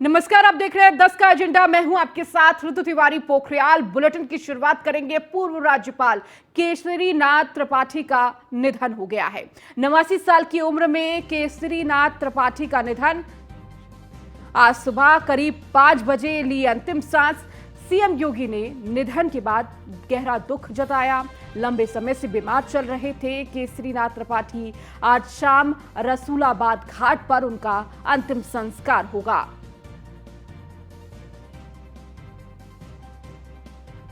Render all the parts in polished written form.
नमस्कार, आप देख रहे हैं 10 का एजेंडा। मैं हूं आपके साथ ऋतु तिवारी पोखरियाल। बुलेटिन की शुरुआत करेंगे। पूर्व राज्यपाल केसरी नाथ त्रिपाठी का निधन हो गया है। 89 साल की उम्र में केसरी नाथ त्रिपाठी का निधन। आज सुबह करीब 5 बजे ली अंतिम सांस। सीएम योगी ने निधन के बाद गहरा दुख जताया। लंबे समय से बीमार चल रहे थे केसरी नाथ त्रिपाठी। आज शाम रसूलाबाद घाट पर उनका अंतिम संस्कार होगा।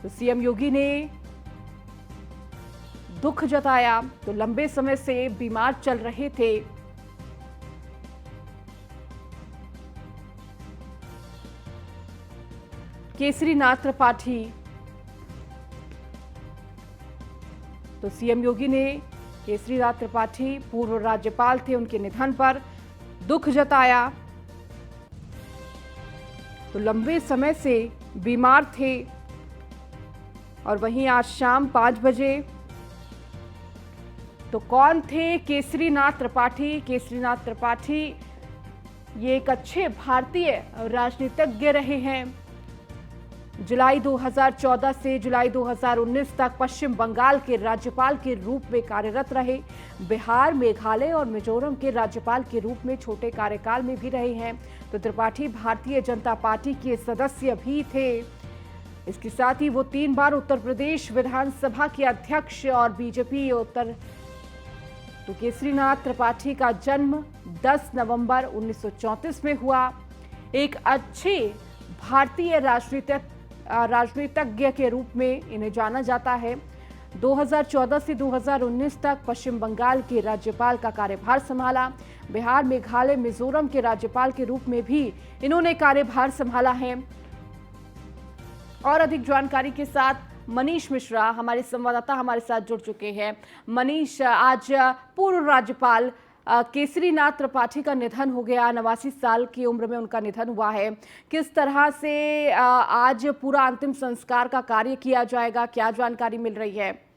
तो सीएम योगी ने दुख जताया। तो लंबे समय से बीमार चल रहे थे केसरी नाथ त्रिपाठी। तो सीएम योगी ने केसरी नाथ त्रिपाठी पूर्व राज्यपाल थे, उनके निधन पर दुख जताया। तो लंबे समय से बीमार थे और वहीं आज शाम 5 बजे तो कौन थे केसरी नाथ त्रिपाठी? केसरी नाथ त्रिपाठी ये एक अच्छे भारतीय राजनीतिज्ञ रहे हैं। जुलाई 2014 से जुलाई 2019 तक पश्चिम बंगाल के राज्यपाल के रूप में कार्यरत रहे। बिहार, मेघालय और मिजोरम के राज्यपाल के रूप में छोटे कार्यकाल में भी रहे हैं। तो त्रिपाठी भारतीय जनता पार्टी के सदस्य भी थे। इसके साथ ही वो 3 बार उत्तर प्रदेश विधानसभा के अध्यक्ष और बीजेपी उत्तर। तो केसरी नाथ त्रिपाठी का जन्म 10 नवंबर 1934 में हुआ। एक अच्छे भारतीय राजनीतिज्ञ के रूप में इन्हें जाना जाता है। 2014 से 2019 तक पश्चिम बंगाल के राज्यपाल का कार्यभार संभाला। बिहार, मेघालय, मिजोरम के राज्यपाल के रूप में भी इन्होंने कार्यभार संभाला है। और अधिक जानकारी के साथ मनीष मिश्रा हमारे संवाददाता हमारे साथ जुड़ चुके हैं। मनीष, आज पूर्व राज्यपाल केसरी नाथ त्रिपाठी का निधन हो गया। 89 साल की उम्र में उनका निधन हुआ है। किस तरह से आज पूरा अंतिम संस्कार का कार्य किया जाएगा, क्या जानकारी मिल रही है?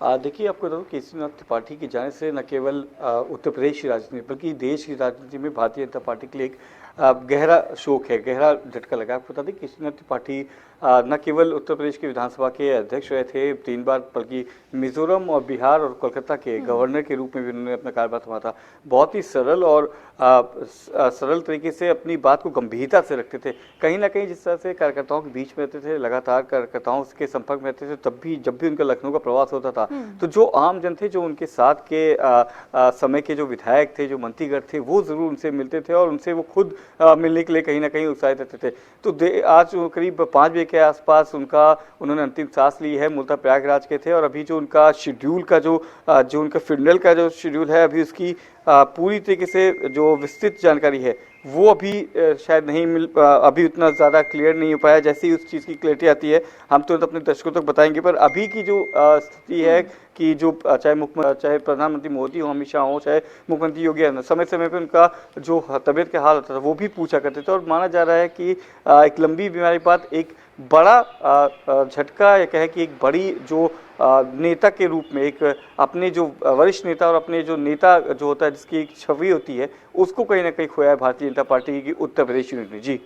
देखिए, आपको बता दूं केसरी नाथ त्रिपाठी के जाने से न केवल उत्तर प्रदेश की राजनीति बल्कि देश की राजनीति में भारतीय जनता पार्टी के लिए एक गहरा शोक है, गहरा झटका लगा। आपको बता दें केसरी नाथ त्रिपाठी न केवल उत्तर प्रदेश के विधानसभा के अध्यक्ष रहे थे 3 बार, बल्कि मिजोरम और बिहार और कोलकाता के गवर्नर के रूप में भी उन्होंने अपना कार्यभार संभाला था। बहुत ही सरल और सरल तरीके से अपनी बात को गंभीरता से रखते थे। कहीं ना कहीं जिस तरह से कार्यकर्ताओं के बीच में रहते थे, लगातार कार्यकर्ताओं के संपर्क में रहते थे, तब भी जब भी उनका लखनऊ का प्रवास होता था तो जो आम जन थे, जो उनके साथ के समय के जो विधायक थे, जो मंत्रीगण थे, वो जरूर उनसे मिलते थे और उनसे वो खुद मिलने के लिए कहीं ना कहीं उत्साहित रहते थे। तो आज करीब 5 बजे के आसपास उन्होंने अंतिम सांस ली है। मूलतः प्रयागराज के थे और अभी जो उनका शेड्यूल का जो उनका फ्यूनरल का जो शेड्यूल है, अभी उसकी पूरी तरीके से जो विस्तृत जानकारी है वो अभी शायद नहीं अभी उतना ज़्यादा क्लियर नहीं हो पाया। जैसे ही उस चीज़ की क्लैरिटी आती है हम तुरंत अपने दर्शकों तक बताएंगे। पर अभी की जो स्थिति है कि जो चाहे प्रधानमंत्री मोदी हो, अमित शाह हो, चाहे मुख्यमंत्री योगी आदित्यनाथ, समय समय पर उनका जो तबीयत का हाल होता था वो भी पूछा करते थे। और माना जा रहा है कि एक लंबी बीमारी के बाद एक बड़ा झटका, या कहें कि एक बड़ी जो नेता के रूप में, एक अपने जो वरिष्ठ नेता और अपने जो नेता जो होता है, जिसकी एक छवि होती है, उसको कहीं ना कहीं खोया है भारतीय जनता पार्टी की उत्तर प्रदेश यूनिट ने। जी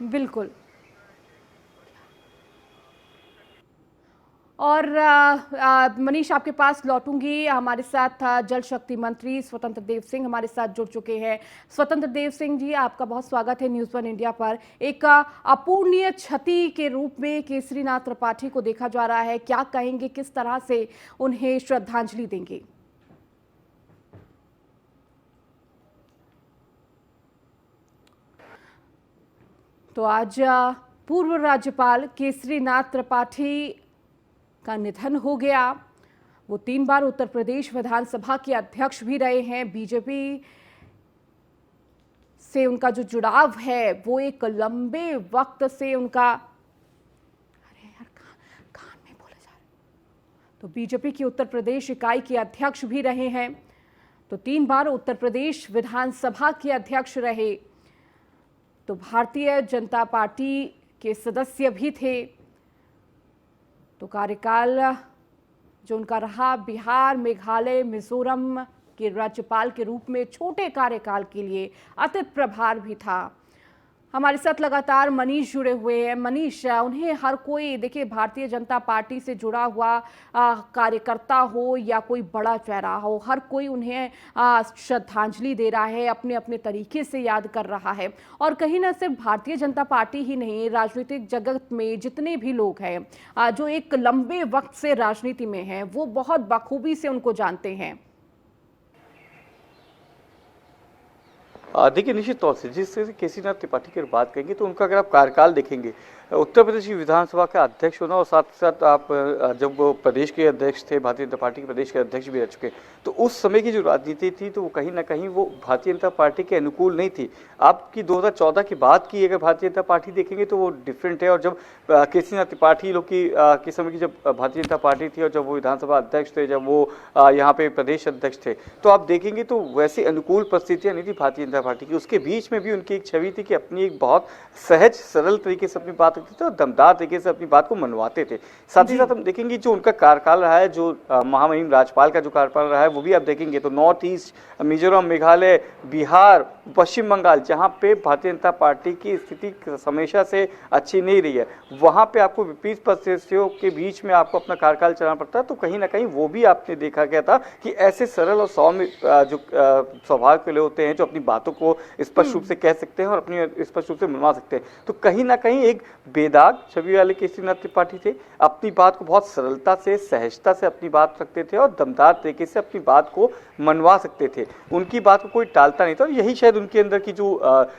बिल्कुल। और मनीष, आपके पास लौटूंगी। हमारे साथ जल शक्ति मंत्री स्वतंत्र देव सिंह हमारे साथ जुड़ चुके हैं। स्वतंत्र देव सिंह जी, आपका बहुत स्वागत है न्यूज़ 1 इंडिया पर। एक अपूरणीय क्षति के रूप में केसरी नाथ त्रिपाठी को देखा जा रहा है, क्या कहेंगे, किस तरह से उन्हें श्रद्धांजलि देंगे? तो आज पूर्व राज्यपाल केसरी नाथ त्रिपाठी का निधन हो गया। वो 3 बार उत्तर प्रदेश विधानसभा के अध्यक्ष भी रहे हैं। बीजेपी से उनका जो जुड़ाव है वो एक लंबे वक्त से उनका, अरे यार कान में बोला जा रहा है। तो बीजेपी की उत्तर प्रदेश इकाई के अध्यक्ष भी रहे हैं। तो 3 बार उत्तर प्रदेश विधानसभा के अध्यक्ष रहे। तो भारतीय जनता पार्टी के सदस्य भी थे। तो कार्यकाल जो उनका रहा, बिहार, मेघालय, मिजोरम के राज्यपाल के रूप में छोटे कार्यकाल के लिए अतिथि प्रभार भी था। हमारे साथ लगातार मनीष जुड़े हुए हैं। मनीष, उन्हें हर कोई, देखिए, भारतीय जनता पार्टी से जुड़ा हुआ कार्यकर्ता हो या कोई बड़ा चेहरा हो, हर कोई उन्हें श्रद्धांजलि दे रहा है, अपने अपने तरीके से याद कर रहा है। और कहीं ना सिर्फ भारतीय जनता पार्टी ही नहीं, राजनीतिक जगत में जितने भी लोग हैं जो एक लंबे वक्त से राजनीति में हैं, वो बहुत बखूबी से उनको जानते हैं। देखिए, निश्चित तौर से जिस तरह से केसीनाथ त्रिपाठी की बात करेंगे तो उनका अगर आप कार्यकाल देखेंगे, उत्तर प्रदेश की विधानसभा का अध्यक्ष होना और साथ साथ आप जब वो प्रदेश के अध्यक्ष थे, भारतीय जनता पार्टी के प्रदेश के अध्यक्ष भी रह चुके, तो उस समय की जो राजनीति थी तो वो कहीं ना कहीं वो भारतीय जनता पार्टी के अनुकूल नहीं थी। आपकी 2014 की बात की अगर भारतीय जनता पार्टी देखेंगे तो वो डिफरेंट है। और जब केसीनाथ त्रिपाठी लोग की समय की जब भारतीय जनता पार्टी थी और जब वो विधानसभा अध्यक्ष थे, जब वो यहाँ पे प्रदेश अध्यक्ष थे, तो आप देखेंगे तो वैसी अनुकूल परिस्थितियां नहीं थी भारतीय जनता पार्टी की। उसके बीच में भी उनकी एक छवि थी कि अपनी एक बहुत सहज सरल तरीके से अपनी बात रखते थे और दमदार तरीके से अपनी बात को मनवाते थे। साथ ही साथ हम देखेंगे जो उनका कार्यकाल रहा है, जो महामहिम राज्यपाल का जो कार्यकाल रहा है, वो भी आप देखेंगे तो नॉर्थ ईस्ट, मिजोरम, मेघालय, बिहार, पश्चिम बंगाल, जहां पे भारतीय जनता पार्टी की स्थिति हमेशा से अच्छी नहीं रही है, वहां पे आपको विपरीत परिस्थितियों के बीच में आपको अपना कार्यकाल चलाना पड़ता है। तो कहीं ना कहीं वो भी आपने देखा गया था कि ऐसे सरल और सौम्य जो स्वभाव के लोग होते हैं, जो अपनी बातों को स्पष्ट रूप से कह सकते हैं और अपनी स्पष्ट रूप से मनवा सकते हैं, तो कहीं ना कहीं एक बेदाग छवि वाले केसीनाथ त्रिपाठी थे। अपनी बात को बहुत सरलता से, सहजता से अपनी बात रखते थे और दमदार तरीके से अपनी बात को मनवा सकते थे। उनकी बात को कोई टालता नहीं था। और यही शायद उनके अंदर की जो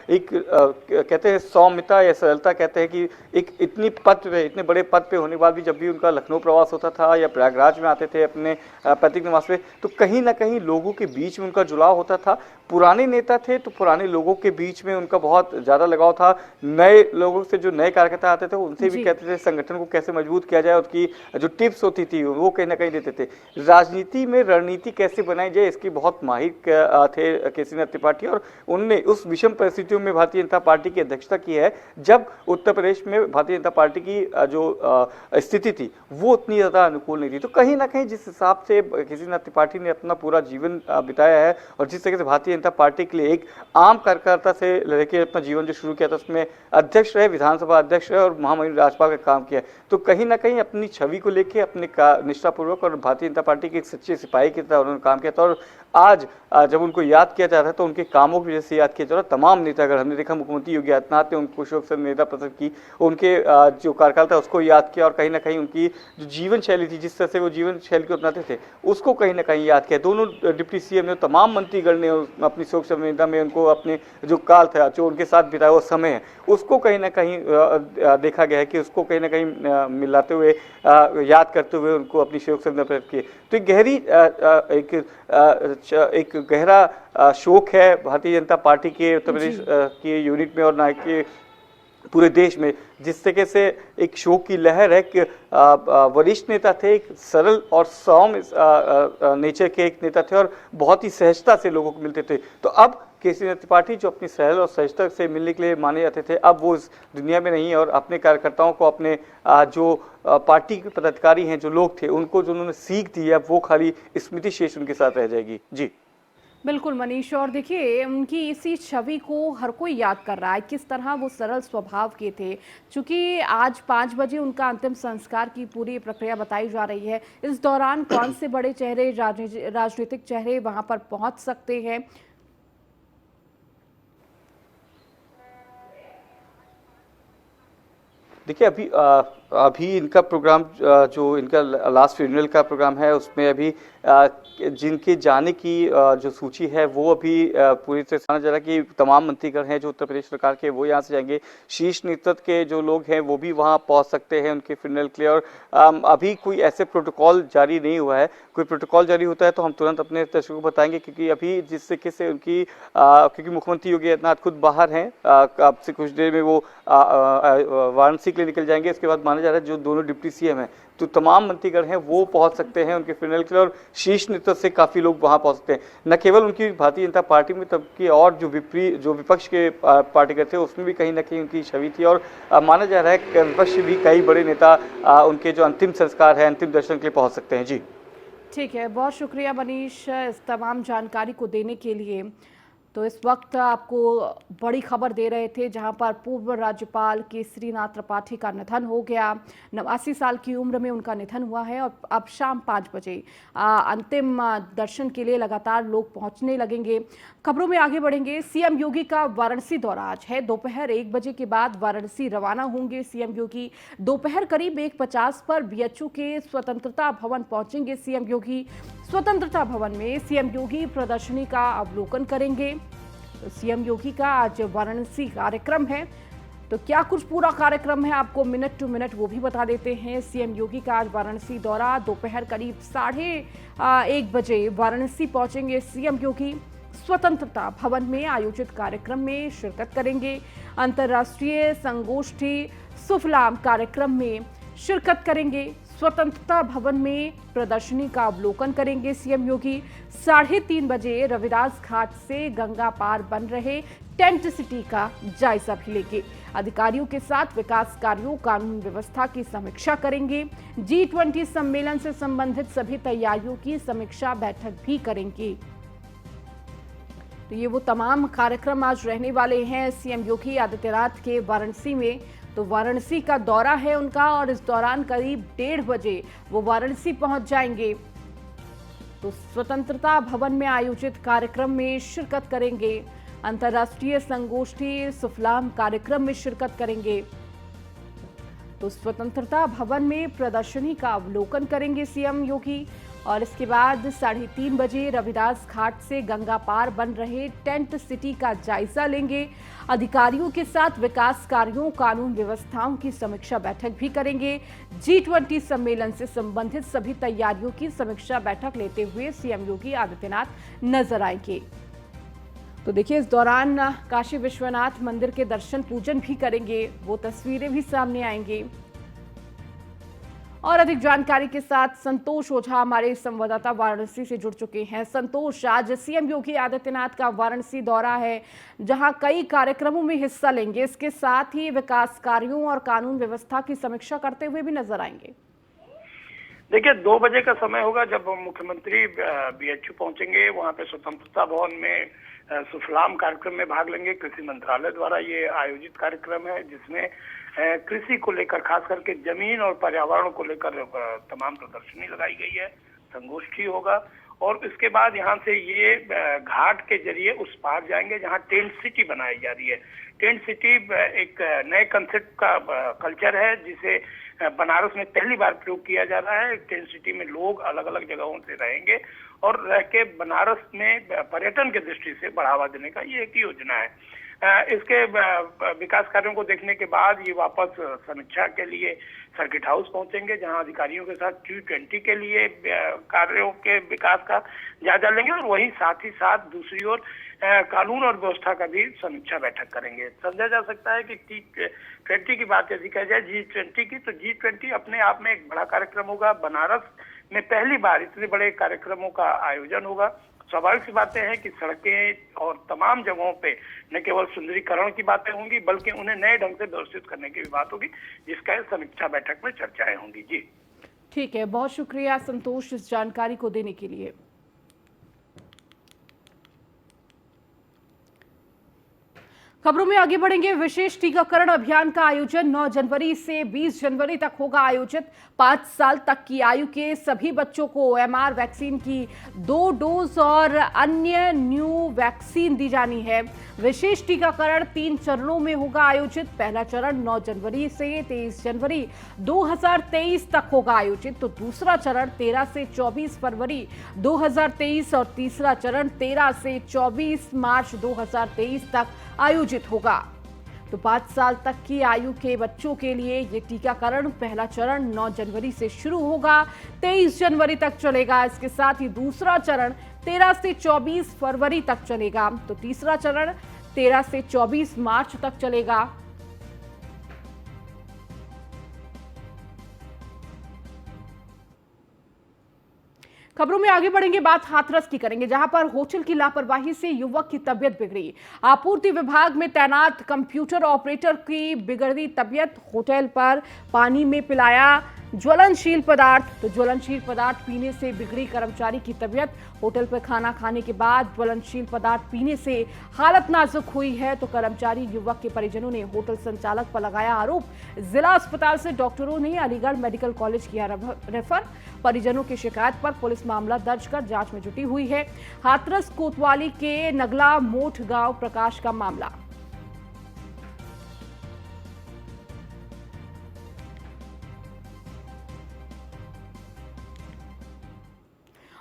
एक कहते हैं सौम्यता या सरलता, कहते हैं कि एक इतनी पद पे, इतने बड़े पद पे होने के बाद भी जब भी उनका लखनऊ प्रवास होता था या प्रयागराज में आते थे अपने पैतृक निवास पे, तो कहीं ना कहीं लोगों के बीच में उनका जुड़ाव होता था। पुराने नेता थे तो पुराने लोगों के बीच में उनका बहुत ज्यादा लगाव था। नए लोगों से, जो नए कार्यकर्ता आते थे, उनसे भी कहते थे संगठन को कैसे मजबूत किया जाए, उसकी जो टिप्स होती थी वो कहीं ना कहीं देते थे। राजनीति में रणनीति कैसे बनाई जाए, इसकी बहुत माहिर थे केसीनाथ त्रिपाठी। और उनने उस विषम परिस्थितियों में भारतीय जनता पार्टी की अध्यक्षता की है, जब उत्तर प्रदेश में भारतीय जनता पार्टी की जो स्थिति थी वो उतनी ज्यादा अनुकूल नहीं थी। तो कहीं ना कहीं जिस हिसाब से केसीनाथ त्रिपाठी ने अपना पूरा जीवन बिताया है और जिस तरह से भारतीय जनता पार्टी के लिए एक आम कार्यकर्ता से लेकर अपना जीवन जो शुरू किया था, उसमें अध्यक्ष रहे, विधानसभा अध्यक्ष रहे और महामहिम राज्यपाल का काम किया, तो कहीं ना कहीं अपनी छवि को लेकर अपने निष्ठापूर्वक और भारतीय जनता पार्टी के एक सच्चे सिपाही की तरह उन्होंने काम किया था। और आज जब उनको याद किया जा रहा है तो उनके कामों की वजह से याद किया जा रहा है। तमाम नेता, अगर हमने देखा, मुख्यमंत्री योगी आदित्यनाथ ने उनको शोक संदेश नेता पत्र की, उनके जो कार्यकाल था उसको याद किया और कहीं ना कहीं उनकी जो जीवन शैली थी, जिस तरह से वो जीवन शैली को अपनाते थे, उसको कहीं ना कहीं याद किया। दोनों डिप्टी सीएम ने, तमाम मंत्रीगण ने अपनी शोक संवेदना में उनको अपने जो काल था, जो उनके साथ बिताया वो समय है, उसको कहीं ना कहीं देखा गया है कि उसको कहीं ना कहीं मिलाते हुए, याद करते हुए उनको अपनी शोक संवेदना प्रकट की। तो एक गहरी एक गहरा शोक है भारतीय जनता पार्टी के उत्तर प्रदेश की यूनिट में और ना कि पूरे देश में। जिस तरीके से एक शोक की लहर है कि वरिष्ठ नेता थे, एक सरल और सौम्य नेचर के एक नेता थे और बहुत ही सहजता से लोगों को मिलते थे। तो अब केसीनाथ त्रिपाठी जो अपनी सरल और सहजता से मिलने के लिए माने जाते थे, अब वो इस दुनिया में नहीं है और अपने कार्यकर्ताओं को, अपने जो पार्टी के पदाधिकारी हैं, जो लोग थे, उनको जो उन्होंने सीख दी है, वो खाली स्मृति शेष उनके साथ रह जाएगी। जी बिल्कुल मनीष, और देखिए उनकी इसी छवि को हर कोई याद कर रहा है, किस तरह वो सरल स्वभाव के थे। चूंकि आज 5 बजे उनका अंतिम संस्कार की पूरी प्रक्रिया बताई जा रही है, इस दौरान कौन से बड़े चेहरे, राजनीतिक चेहरे वहां पर पहुंच सकते हैं? देखिए, अभी इनका प्रोग्राम, जो इनका लास्ट फ्यूनरल का प्रोग्राम है, उसमें अभी जिनके जाने की जो सूची है वो अभी पूरी तरह से जा रहा है कि तमाम मंत्रीगण हैं जो उत्तर प्रदेश सरकार के, वो यहाँ से जाएंगे। शीर्ष नेतृत्व के जो लोग हैं वो भी वहाँ पहुँच सकते हैं उनके फ्यूनरल के लिए। और अभी कोई ऐसे प्रोटोकॉल जारी नहीं हुआ है। कोई प्रोटोकॉल जारी होता है तो हम तुरंत अपने दर्शकों को बताएंगे, क्योंकि अभी जिस तरीके से उनकी क्योंकि मुख्यमंत्री योगी आदित्यनाथ खुद बाहर हैं, अब से कुछ देर में वो वाराणसी के लिए निकल जाएंगे। इसके बाद माना जा रहा है जो दोनों डिप्टी सीएम हैं, तो तमाम मंत्रीगण हैं वो पहुंच सकते हैं उनके फ्यूनरल के लिए, और शीर्ष नेतृत्व से काफ़ी लोग वहां पहुंच सकते हैं। न केवल उनकी भारतीय जनता पार्टी में, तबकि और जो विपक्ष के पार्टीगत थे उसमें भी कहीं ना कहीं उनकी छवि थी। और माना जा रहा है कि विपक्ष भी कई बड़े नेता उनके जो अंतिम संस्कार है, अंतिम दर्शन के लिए पहुँच सकते हैं। जी ठीक है, बहुत शुक्रिया मनीष इस तमाम जानकारी को देने के लिए। तो इस वक्त आपको बड़ी खबर दे रहे थे जहां पर पूर्व राज्यपाल केसरीनाथ त्रिपाठी का निधन हो गया। 89 साल की उम्र में उनका निधन हुआ है और अब शाम 5 बजे अंतिम दर्शन के लिए लगातार लोग पहुंचने लगेंगे। खबरों में आगे बढ़ेंगे। सीएम योगी का वाराणसी दौरा आज है। दोपहर 1 बजे के बाद वाराणसी रवाना होंगे सीएम योगी। दोपहर करीब 1:50 पर बीएचयू के स्वतंत्रता भवन पहुंचेंगे सीएम योगी। स्वतंत्रता भवन में सीएम योगी प्रदर्शनी का अवलोकन करेंगे। तो सीएम योगी का आज वाराणसी कार्यक्रम है, तो क्या कुछ पूरा कार्यक्रम है आपको मिनट टू मिनट वो भी बता देते हैं। सीएम योगी का आज वाराणसी दौरा। दोपहर करीब 1:30 बजे वाराणसी पहुंचेंगे सीएम योगी। स्वतंत्रता भवन में आयोजित कार्यक्रम में शिरकत करेंगे। अंतर्राष्ट्रीय संगोष्ठी सुफलाम कार्यक्रम में शिरकत करेंगे। स्वतंत्रता भवन में प्रदर्शनी का अवलोकन करेंगे सीएम योगी। 3:30 बजे रविदास घाट से गंगा पार बन रहे टेंट सिटी का जायजा भी लेंगे। अधिकारियों के साथ विकास कार्यों, कानून व्यवस्था की समीक्षा करेंगे। G20 सम्मेलन से संबंधित सभी तैयारियों की समीक्षा बैठक भी करेंगे। तो ये वो तमाम कार्यक्रम आज रहने वाले हैं सीएम योगी आदित्यनाथ के वाराणसी में। तो वाराणसी का दौरा है उनका और इस दौरान करीब 1:30 बजे वो वाराणसी पहुंच जाएंगे। तो स्वतंत्रता भवन में आयोजित कार्यक्रम में शिरकत करेंगे। अंतर्राष्ट्रीय संगोष्ठी सुफलाम कार्यक्रम में शिरकत करेंगे। तो स्वतंत्रता भवन में प्रदर्शनी का अवलोकन करेंगे सीएम योगी और इसके बाद 3:30 बजे रविदास घाट से गंगा पार बन रहे टेंट सिटी का जायजा लेंगे। अधिकारियों के साथ विकास कार्यों, कानून व्यवस्थाओं की समीक्षा बैठक भी करेंगे। G20 सम्मेलन से संबंधित सभी तैयारियों की समीक्षा बैठक लेते हुए सीएम योगी आदित्यनाथ नजर आएंगे। तो देखिए, इस दौरान काशी विश्वनाथ मंदिर के दर्शन पूजन भी करेंगे, वो तस्वीरें भी सामने आएंगी। और अधिक जानकारी के साथ संतोष ओझा हमारे संवाददाता वाराणसी से जुड़ चुके हैं। संतोष, आज सीएम योगी आदित्यनाथ का वाराणसी दौरा है जहां कई कार्यक्रमों में हिस्सा लेंगे, इसके साथ ही विकास कार्यों और कानून व्यवस्था की समीक्षा करते हुए भी नजर आएंगे। देखिए, 2 बजे का समय होगा जब मुख्यमंत्री बीएचयू पहुंचेंगे। वहां पे स्वतंत्रता भवन में सुफलाम कार्यक्रम में भाग लेंगे। कृषि मंत्रालय द्वारा ये आयोजित कार्यक्रम है जिसमें कृषि को लेकर, खास करके जमीन और पर्यावरण को लेकर तमाम प्रदर्शनी लगाई गई है। संगोष्ठी होगा और इसके बाद यहाँ से ये घाट के जरिए उस पार जाएंगे जहाँ टेंट सिटी बनाई जा रही है। टेंट सिटी एक नए कंसेप्ट का कल्चर है जिसे बनारस में पहली बार प्रयोग किया जा रहा है। टेंट सिटी में लोग अलग अलग जगहों से रहेंगे और रह के बनारस में पर्यटन की दृष्टि से बढ़ावा देने का ये एक योजना है। इसके विकास कार्यों को देखने के बाद ये वापस समीक्षा के लिए सर्किट हाउस पहुंचेंगे जहां अधिकारियों के साथ G20 के लिए कार्यों के विकास का जायजा लेंगे और वहीं साथ ही साथ दूसरी ओर कानून और व्यवस्था का भी समीक्षा बैठक करेंगे। समझा जा सकता है कि T20 की बात यदि कह जाए G20 की, तो G20 अपने आप में एक बड़ा कार्यक्रम होगा। बनारस में पहली बार इतने बड़े कार्यक्रमों का आयोजन होगा। स्वाभाविक सी बातें हैं कि सड़कें और तमाम जगहों पे न केवल सुंदरीकरण की बातें होंगी बल्कि उन्हें नए ढंग से व्यवस्थित करने की भी बात होगी, जिसका समीक्षा बैठक में चर्चाएं होंगी। जी ठीक है, बहुत शुक्रिया संतोष इस जानकारी को देने के लिए। खबरों में आगे बढ़ेंगे। विशेष टीकाकरण अभियान का आयोजन 9 जनवरी से 20 जनवरी तक होगा आयोजित। 5 साल तक की आयु के सभी बच्चों को MR वैक्सीन की 2 डोज और अन्य न्यू वैक्सीन दी जानी है। विशेष टीकाकरण 3 चरणों में होगा आयोजित। पहला चरण 9 जनवरी से 23 जनवरी 2023 तक होगा आयोजित, तो दूसरा चरण 13 से 24 फरवरी 2023 और तीसरा चरण 13 से 24 मार्च 2023 तक आयोजित होगा। तो 5 साल तक की आयु के बच्चों के लिए ये टीकाकरण पहला चरण 9 जनवरी से शुरू होगा, 23 जनवरी तक चलेगा। इसके साथ ही दूसरा चरण 13 से 24 फरवरी तक चलेगा, तो तीसरा चरण 13 से 24 मार्च तक चलेगा। खबरों में आगे बढ़ेंगे, बात हाथरस की करेंगे, जहां पर होटल की लापरवाही से युवक की तबीयत बिगड़ी। आपूर्ति विभाग में तैनात कंप्यूटर ऑपरेटर की बिगड़ी तबीयत। होटल पर पानी में पिलाया ज्वलनशील पदार्थ, तो ज्वलनशील पदार्थ पीने से बिगड़ी कर्मचारी की तबीयत। होटल पर खाना खाने के बाद ज्वलनशील पदार्थ पीने से हालत नाजुक हुई है, तो कर्मचारी युवक के परिजनों ने होटल संचालक पर लगाया आरोप। जिला अस्पताल से डॉक्टरों ने अलीगढ़ मेडिकल कॉलेज किया रेफर। परिजनों की शिकायत पर पुलिस मामला दर्ज कर जांच में जुटी हुई है। हाथरस कोतवाली के नगला मोठ गांव प्रकाश का मामला।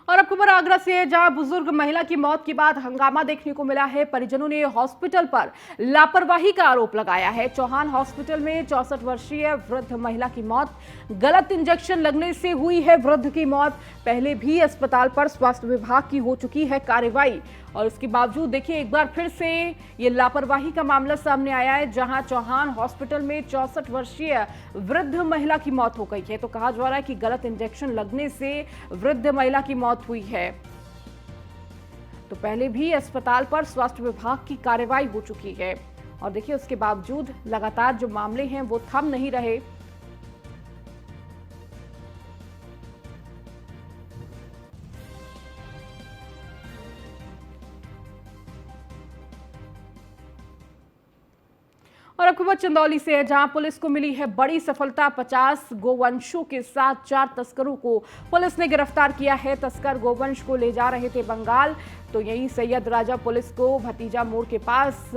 और अब खबर आगरा से है, जहां बुजुर्ग महिला की मौत के बाद हंगामा देखने को मिला है। परिजनों ने हॉस्पिटल पर लापरवाही का आरोप लगाया है। चौहान हॉस्पिटल में 64 वर्षीय वृद्ध महिला की मौत। गलत इंजेक्शन लगने से हुई है वृद्ध की मौत। पहले भी अस्पताल पर स्वास्थ्य विभाग की हो चुकी है कार्रवाई, और उसके बावजूद देखिए एक बार फिर से ये लापरवाही का मामला सामने आया है, जहां चौहान हॉस्पिटल में 64 वर्षीय वृद्ध महिला की मौत हो गई है। तो कहा जा रहा है कि गलत इंजेक्शन लगने से वृद्ध महिला की मौत हुई है। तो पहले भी अस्पताल पर स्वास्थ्य विभाग की कार्रवाई हो चुकी है, और देखिए उसके बावजूद लगातार जो मामले हैं वो थम नहीं रहे। और अब खबर चंदौली से है, जहां पुलिस को मिली है बड़ी सफलता। 50 गोवंशों के साथ 4 तस्करों को पुलिस ने गिरफ्तार किया है। तस्कर गोवंश को ले जा रहे थे बंगाल। तो यही सैयद राजा पुलिस को भतीजा मोड़ के पास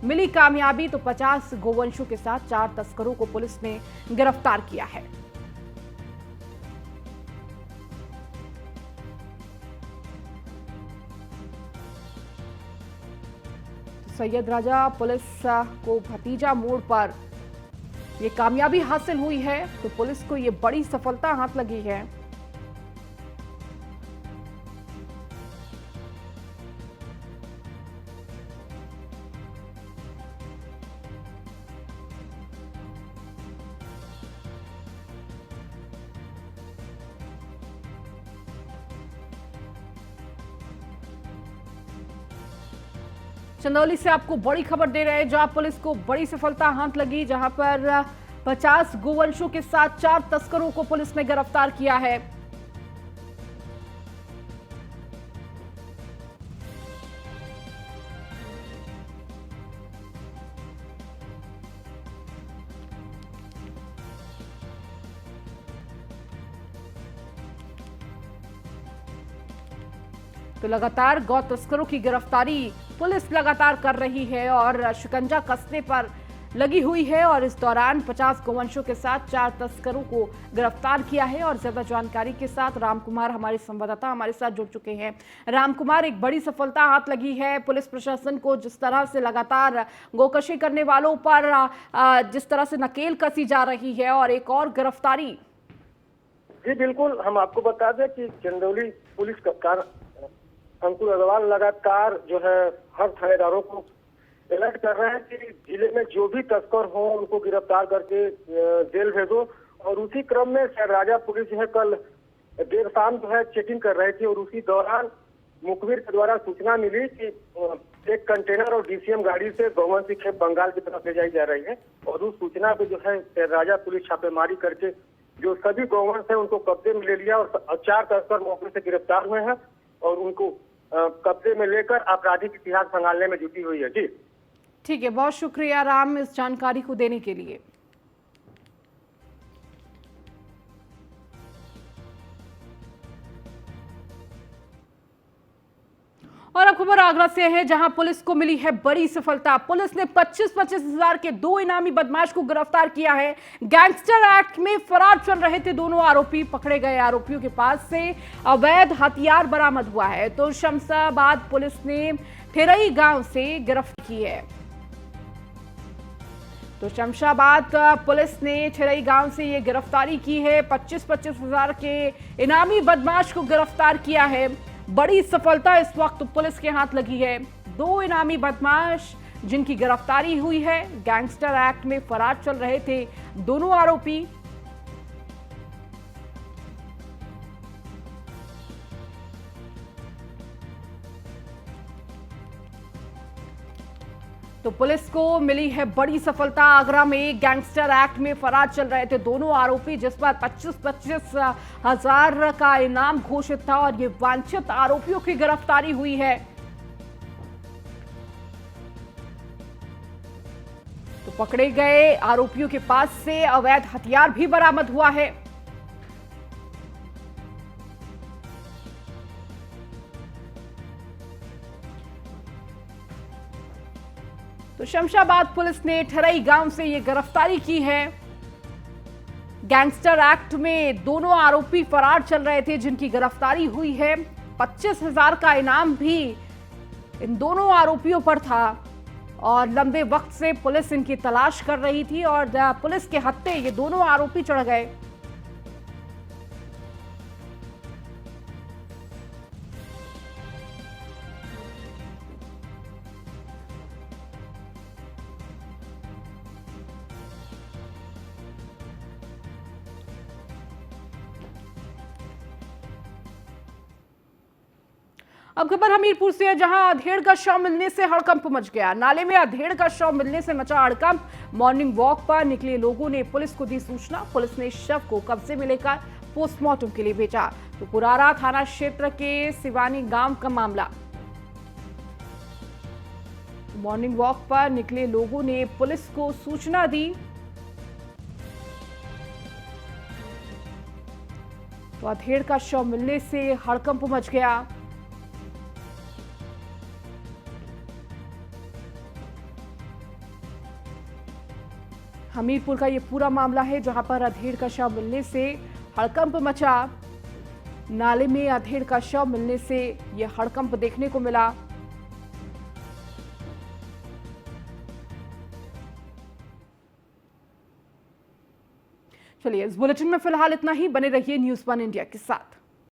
मिली कामयाबी। तो 50 गोवंशों के साथ 4 तस्करों को पुलिस ने गिरफ्तार किया है। सैयद राजा पुलिस को भतीजा मोड़ पर यह कामयाबी हासिल हुई है। तो पुलिस को यह बड़ी सफलता हाथ लगी है। चंदौली से आपको बड़ी खबर दे रहे हैं, जहां पुलिस को बड़ी सफलता हाथ लगी, जहां पर 50 गोवंशों के साथ 4 तस्करों को पुलिस ने गिरफ्तार किया है। तो लगातार गौ तस्करों की गिरफ्तारी पुलिस लगातार कर रही है और शिकंजा कसने पर लगी हुई है। और इस दौरान 50 गोवंशों के साथ 4 तस्करों को गिरफ्तार किया है। और ज्यादा जानकारी के साथ रामकुमार हमारे संवाददाता हमारे साथ जुड़ चुके हैं। रामकुमार, एक बड़ी सफलता हाथ लगी है पुलिस प्रशासन को, जिस तरह से लगातार गोकशी करने वालों पर जिस तरह से नकेल कसी जा रही है, और एक और गिरफ्तारी। जी बिल्कुल, हम आपको बता दें कि चंदौली पुलिस कप्तान अंकुर अग्रवाल लगातार जो है हर थानेदारों को अलर्ट कर रहे हैं कि जिले में जो भी तस्कर हो उनको गिरफ्तार करके जेल भेजो। और उसी क्रम में सैयद राजा पुलिस जो है कल देर शाम जो है चेकिंग कर रही थी, और उसी दौरान मुखबिर के द्वारा सूचना मिली कि एक कंटेनर और डीसीएम गाड़ी से गौवंश की खेप बंगाल की तरफ ले जाई जा रही है। और उस सूचना पे जो है सैयद राजा पुलिस छापेमारी करके जो सभी गौवंश है उनको कब्जे में ले लिया, और 4 तस्कर मौके से गिरफ्तार हुए हैं और उनको कब्जे में लेकर आपराधिक इतिहास संभालने में जुटी हुई है। जी ठीक है, बहुत शुक्रिया राम इस जानकारी को देने के लिए। और अब खबर आगरा से है, जहां पुलिस को मिली है बड़ी सफलता। पुलिस ने 25-25 हजार के 2 इनामी बदमाश को गिरफ्तार किया है। गैंगस्टर एक्ट में फरार चल रहे थे दोनों आरोपी। पकड़े गए आरोपियों के पास से अवैध हथियार बरामद हुआ है। तो शमशाबाद पुलिस ने ठेरई गांव से गिरफ्तार की है। तो शमशाबाद पुलिस ने ठेरई गांव से ये गिरफ्तारी की है। 25-25 हजार के इनामी बदमाश को गिरफ्तार किया है। बड़ी सफलता इस वक्त पुलिस के हाथ लगी है। 2 इनामी बदमाश जिनकी गिरफ्तारी हुई है। गैंगस्टर एक्ट में फरार चल रहे थे दोनों आरोपी। तो पुलिस को मिली है बड़ी सफलता। आगरा में गैंगस्टर एक्ट में फरार चल रहे थे दोनों आरोपी, जिस पर 25-25 हजार का इनाम घोषित था और ये वांछित आरोपियों की गिरफ्तारी हुई है। तो पकड़े गए आरोपियों के पास से अवैध हथियार भी बरामद हुआ है। तो शमशाबाद पुलिस ने ठरई गांव से ये गिरफ्तारी की है। गैंगस्टर एक्ट में दोनों आरोपी फरार चल रहे थे, जिनकी गिरफ्तारी हुई है। 25,000 का इनाम भी इन दोनों आरोपियों पर था और लंबे वक्त से पुलिस इनकी तलाश कर रही थी और पुलिस के हत्थे ये दोनों आरोपी चढ़ गए। अब खबर हमीरपुर से है, जहां अधेड़ का शव मिलने से हड़कंप मच गया। नाले में अधेड़ का शव मिलने से मचा हड़कंप। मॉर्निंग वॉक पर निकले लोगों ने पुलिस को दी सूचना। पुलिस ने शव को कब्जे में लेकर पोस्टमार्टम के लिए भेजा। तो पुरारा थाना क्षेत्र के सिवानी गांव का मामला। मॉर्निंग वॉक पर निकले लोगों ने पुलिस को सूचना दी। तो अधेड़ का शव मिलने से हड़कंप मच गया। हमीरपुर का ये पूरा मामला है, जहां पर अधेड़ का शव मिलने से हड़कंप मचा। नाले में अधेड़ का शव मिलने से ये हड़कंप देखने को मिला। चलिए, इस बुलेटिन में फिलहाल इतना ही। बने रहिए न्यूज़ 1 इंडिया के साथ।